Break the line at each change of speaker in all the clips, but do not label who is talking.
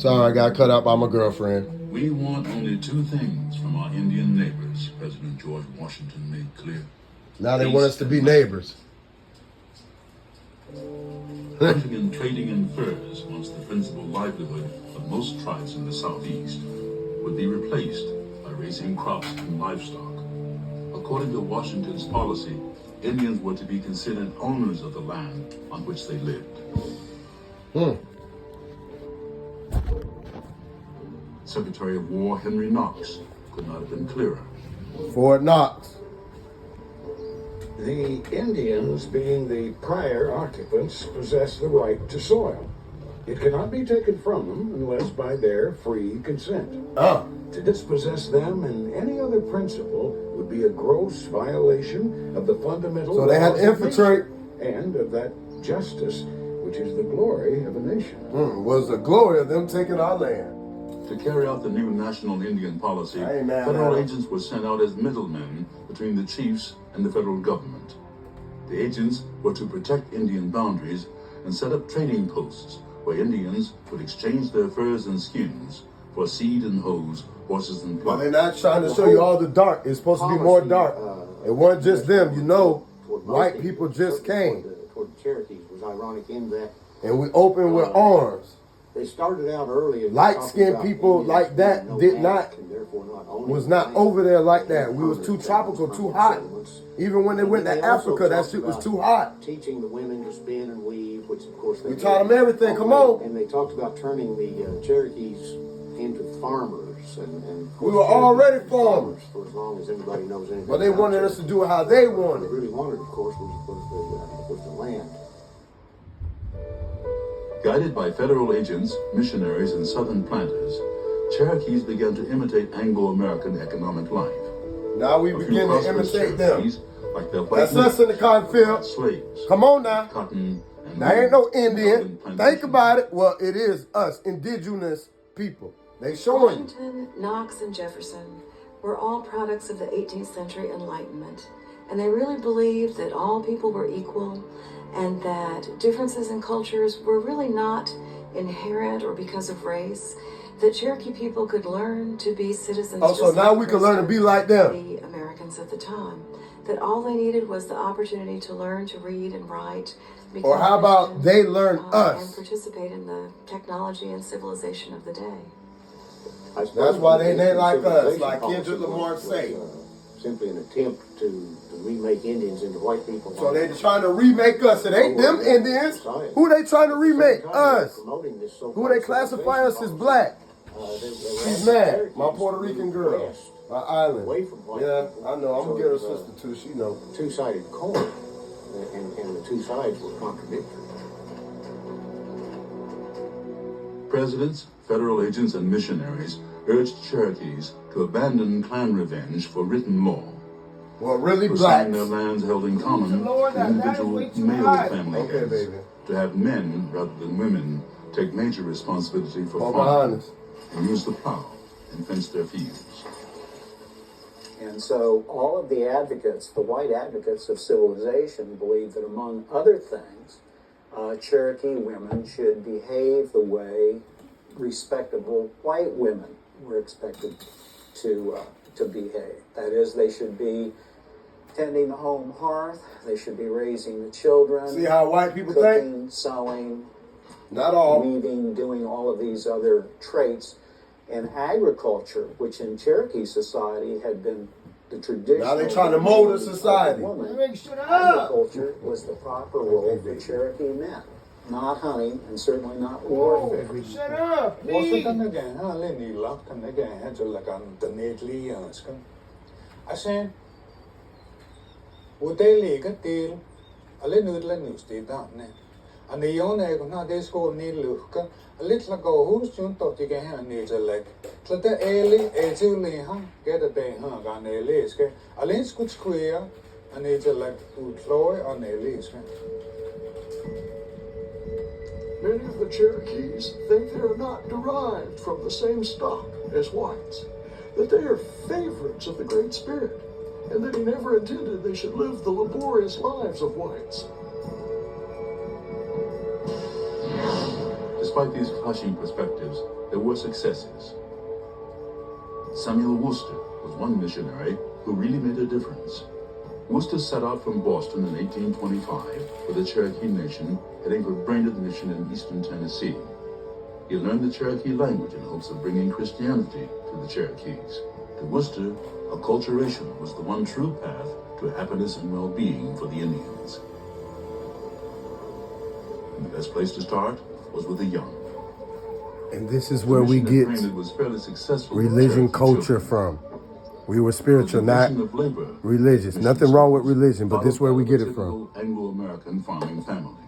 Sorry, I got cut out by my girlfriend.
We want only two things from our Indian neighbors, President George Washington made clear.
Now they want us to be neighbors.
Hunting and trading in furs, once the principal livelihood of most tribes in the southeast, would be replaced by raising crops and livestock. According to Washington's policy, Indians were to be considered owners of the land on which they lived. Secretary of War Henry Knox could not have been clearer.
Fort Knox.
The Indians, being the prior occupants, possess the right to soil. It cannot be taken from them unless by their free consent. To dispossess them in any other principle would be a gross violation of the fundamental
So they had
laws
to
of
infiltrate.
nature and of that justice which is the glory of a nation.
Was the glory of them taking our land.
To carry out the new national Indian policy,
Hey, man,
federal
man.
agents were sent out as middlemen between the chiefs and the federal government. The agents were to protect Indian boundaries and set up trading posts where Indians would exchange their furs and skins for seed and hoes, horses and
But
plows.
they're not trying to show you all the dark. It's supposed to be more dark. It wasn't just them, you know. White people just came.
Toward the Cherokees was ironic in that
And we opened with arms.
they started out early. and
Light-skinned
talked about
people
Indians
like that
being
did
nomadic
not-
and therefore not owning
Was not
land.
over there like that. We was too tropical, too hot. Even when they went to
They also
Africa, that
talked
shit was
about
too hot.
Teaching the women to spin and weave, which of course they
We
did.
taught them everything, come on.
And they talked about turning the Cherokees into farmers. And of course,
We were already
Cherokees
farmers.
for as long as anybody knows anything.
But they
about
wanted us to
Cherokee.
do it how they
What they
wanted.
really wanted, of course, was the land.
Guided by federal agents, missionaries, and southern planters, Cherokees began to imitate Anglo-American economic life.
Now we
A few
begin to
prosperous
imitate them.
Cherokees, like their white
That's us in the
neighbors,
cotton field.
had slaves,
Come on now.
cotton, and
Now ain't no
wool, and
Indian.
urban
Think
plantations.
about it. Well, it is us, indigenous people. They showing you.
Washington, Knox, and Jefferson were all products of the 18th century Enlightenment, and they really believed that all people were equal and that differences in cultures were really not inherent or because of race, that Cherokee people could learn to be citizens.
Oh, so
just
now
like
we
the
can learn to
rest
be
of
like them.
The Americans at the time. That all they needed was the opportunity to learn to read and write. become
Or how about
Christian,
they learn
and
us?
participate in the technology and civilization of the day.
I suppose
That's why they
the
ain't like us,
civilization
like
policy
Kendrick Lamar
was,
say.
Simply an attempt to remake Indians into white people.
So they trying to remake us. It ain't them Indians. Who they trying to remake? Us. Who they classify us as black? She's mad. My Puerto Rican girl. My island.
Away from white
Yeah,
people.
I know. I'm
So
gonna get her
it was,
sister too. She know.
Two-sided coin, and the two sides were contradictory.
Presidents, federal agents, and missionaries urged Cherokees to abandon clan revenge for written law.
Well, really
To
black.
sign their lands held in common
Lower
to
that. That is
individual
way too
male
high.
family
Okay,
heads.
baby.
To have men, rather than women, take major responsibility for
Go
farming
behind us.
and use the plow and fence their fields.
And so all of the advocates, the white advocates of civilization, believe that among other things, Cherokee women should behave the way respectable white women were expected to behave. That is, they should be tending the home hearth, they should be raising the children,
See how white people think?
cooking, sewing,
Not all.
weaving, doing all of these other traits. And agriculture, which in Cherokee society had been the traditional.
Now they trying to mold a
of the
society.
woman,
Shut up.
agriculture was the proper role for Cherokee men, not hunting and certainly not warfare.
Shut up,
What's
please.
the again? Lenny locked and again to like on the neatly asking. I said, would they leak a deal? A little news did that. And the young egg not they score need look. A little go who's soon thought you can have needs a leg. So the early, a two huh? Get a day, huh? Got a lace. A lens could square and needs a leg to throw on a lace.
Many of the Cherokees think they are not derived from the same stock as whites, that they are favorites of the Great Spirit, and that he never intended they should live the laborious lives of whites.
Despite these clashing perspectives, there were successes. Samuel Worcester was one missionary who really made a difference. Worcester set out from Boston in 1825 with the Cherokee Nation, heading for Brainerd Mission in eastern Tennessee. He learned the Cherokee language in hopes of bringing Christianity to the Cherokees. To Worcester, acculturation was the one true path to happiness and well-being for the Indians. And the best place to start was with the young.
And this is where we get religion culture from. We were spiritual, not religious. Nothing wrong with religion, but this is where we get it from.
Anglo-American farming family.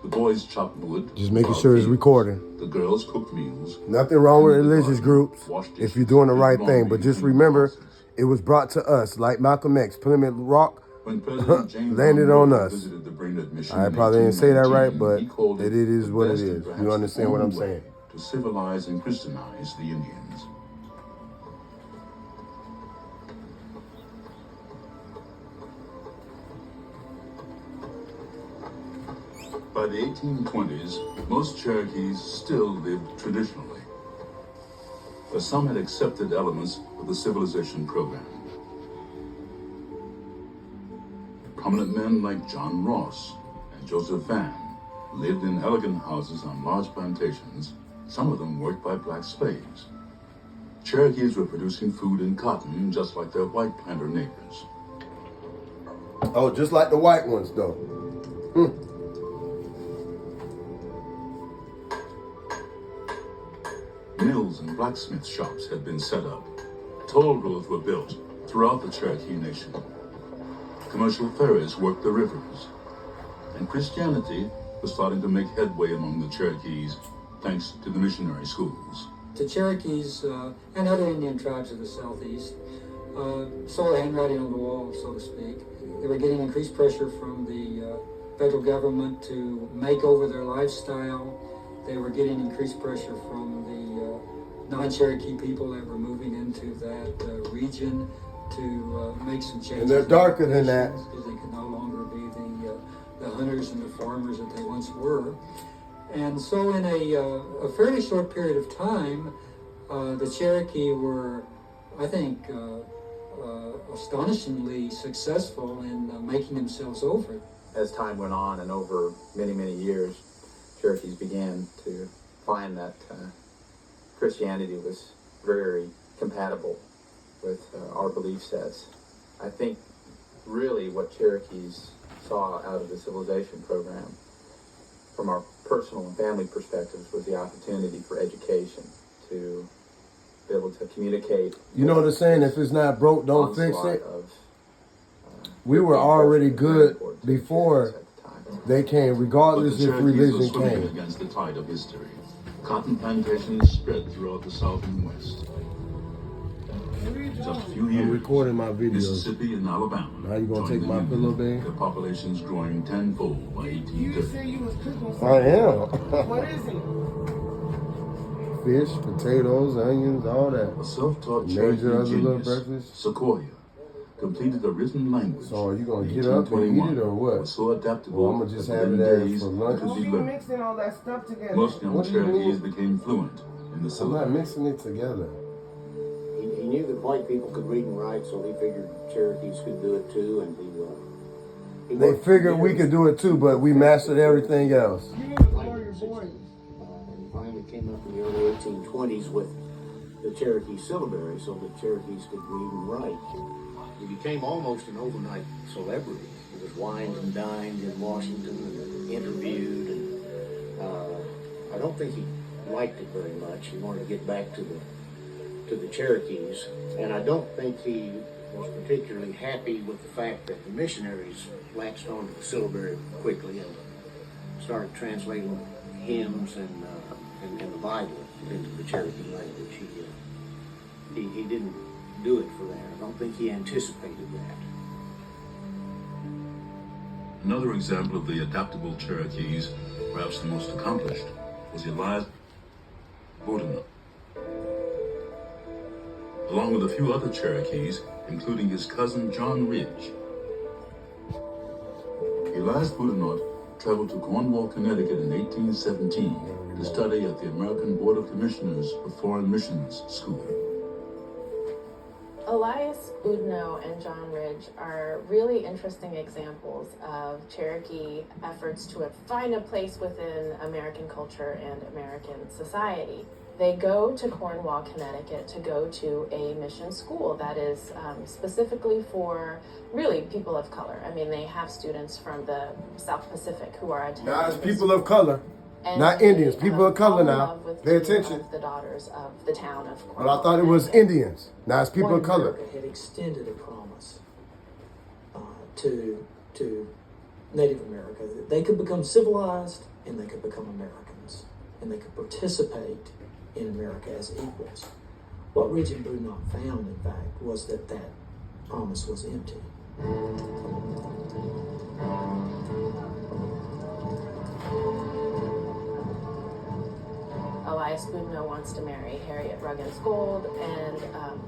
The boys chopped wood.
Just making sure it's recording.
The girls cooked meals.
Nothing wrong with religious groups if you're doing the right thing. But just remember, it was brought to us like Malcolm X. Plymouth Rock landed on us. I probably didn't say that right, but it is what it is. You understand what I'm saying?
To civilize and Christianize the Indians. By the 1820s, most Cherokees still lived traditionally, but some had accepted elements of the civilization program. Prominent men like John Ross and Joseph Vann lived in elegant houses on large plantations, some of them worked by black slaves. Cherokees were producing food and cotton just like their white planter neighbors.
Oh, just like the white ones, though.
Mills and blacksmith shops had been set up. Toll roads were built throughout the Cherokee Nation. Commercial ferries worked the rivers. And Christianity was starting to make headway among the Cherokees thanks to the missionary schools.
The Cherokees and other Indian tribes of the Southeast saw the handwriting on the wall, so to speak. They were getting increased pressure from the federal government to make over their lifestyle. They were getting increased pressure from the non-Cherokee people that were moving into that region to make some changes.
And they're darker than that.
Because they could no longer be the hunters and the farmers that they once were. And so in a fairly short period of time, the Cherokee were, I think, astonishingly successful in making themselves over.
As time went on and over many, many years, Cherokees began to find that Christianity was very compatible with our belief sets. I think really what Cherokees saw out of the civilization program from our personal and family perspectives was the opportunity for education, to be able to communicate.
You know the saying, if it's not broke, don't fix it? We were already good before they came, regardless if religion came.
Against the tide of history. Cotton plantations spread throughout the South and West. Just a few years,
I'm recording my videos.
Mississippi and Alabama.
Now you gonna take my pillow, babe?
Their populations growing tenfold by 1830.
I am.
What is it?
Fish, potatoes, onions, all that.
A self-taught
Major
Cherokee
other little
genius,
breakfast.
Sequoia, completed a written language.
So are you gonna get up and eat it or what?
Was so adaptable.
Well, I'm gonna just have it as for lunch.
What are you mixing all that stuff together?
Most young
What do you
Cherokees
mean?
became fluent in the
I'm
syllable.
not mixing it together.
He knew that white people could read and write, so he figured Cherokees could do it too, and he
They
worked
figured we
years.
could do it too, but we mastered everything else.
You need to lower your voice.
And finally came up in the early 1820s with the Cherokee syllabary so that Cherokees could read and write. He became almost an overnight celebrity. He was wined and dined in Washington and interviewed, and I don't think he liked it very much. He wanted to get back to the Cherokees, and I don't think he was particularly happy with the fact that the missionaries latched onto the syllabary quickly and started translating hymns and the Bible into the Cherokee language. He didn't do it for that. I don't think he anticipated that.
Another example of the adaptable Cherokees, perhaps the most accomplished, was Elias Boudinot. Along with a few other Cherokees, including his cousin John Ridge. Elias Boudinot traveled to Cornwall, Connecticut in 1817 to study at the American Board of Commissioners for Foreign Missions School.
Elias Boudinot and John Ridge are really interesting examples of Cherokee efforts to find a place within American culture and American society. They go to Cornwall, Connecticut to go to a mission school that is specifically for really people of color. I mean, they have students from the South Pacific who are attending.
Now it's people of color,
And
not
they,
Indians. People of color
fall in
now.
love with
Pay
two
attention.
of the daughters of the town of
But
Cornwall.
I thought it was
Connecticut.
Indians. Now it's people of
White
color.
America had extended a promise to Native America that they could become civilized and they could become Americans and they could participate in America as equals. What Ridge and Boudinot found, in fact, was that that promise was empty.
Elias Boudinot wants to marry Harriet Ruggins Gold, and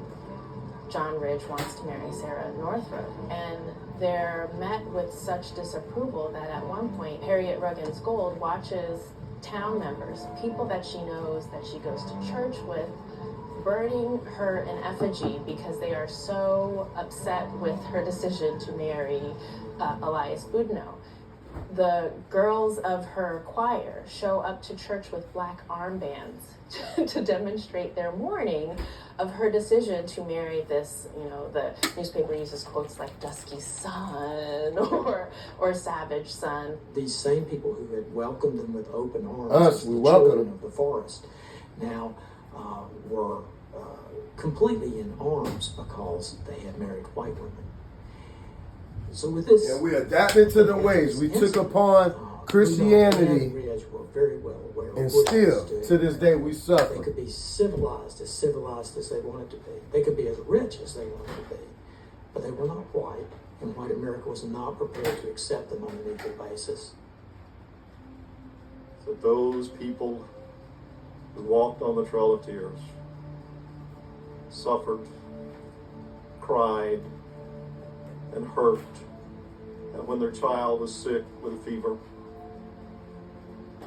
John Ridge wants to marry Sarah Northrup. And they're met with such disapproval that at one point, Harriet Ruggins Gold watches town members, people that she knows, that she goes to church with, burning her in effigy because they are so upset with her decision to marry Elias Boudinot. The girls of her choir show up to church with black armbands to demonstrate their mourning of her decision to marry this, you know, the newspaper uses quotes like dusky son or savage son.
These same people who had welcomed them with open arms
Us,
as
we
the
welcome
children
them.
of the forest now were completely in arms because they had married white women. So with this,
And we adapted to the ways. We took upon Christianity,
Boudinot and Ridge were very well aware of
and
what they
still,
was doing.
to this day, we
They
suffer.
could be civilized as they wanted to be. They could be as rich as they wanted to be. But they were not white, and white America was not prepared to accept them on an equal basis.
So those people who walked on the Trail of Tears suffered, cried, and hurt, and when their child was sick with a fever,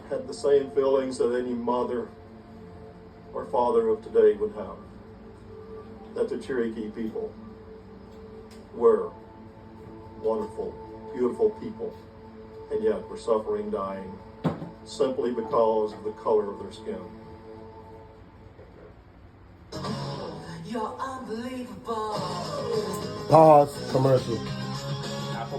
had the same feelings that any mother or father of today would have. That the Cherokee people were wonderful, beautiful people, and yet were suffering, dying, simply because of the color of their skin.
You're unbelievable.
Pause. Commercial.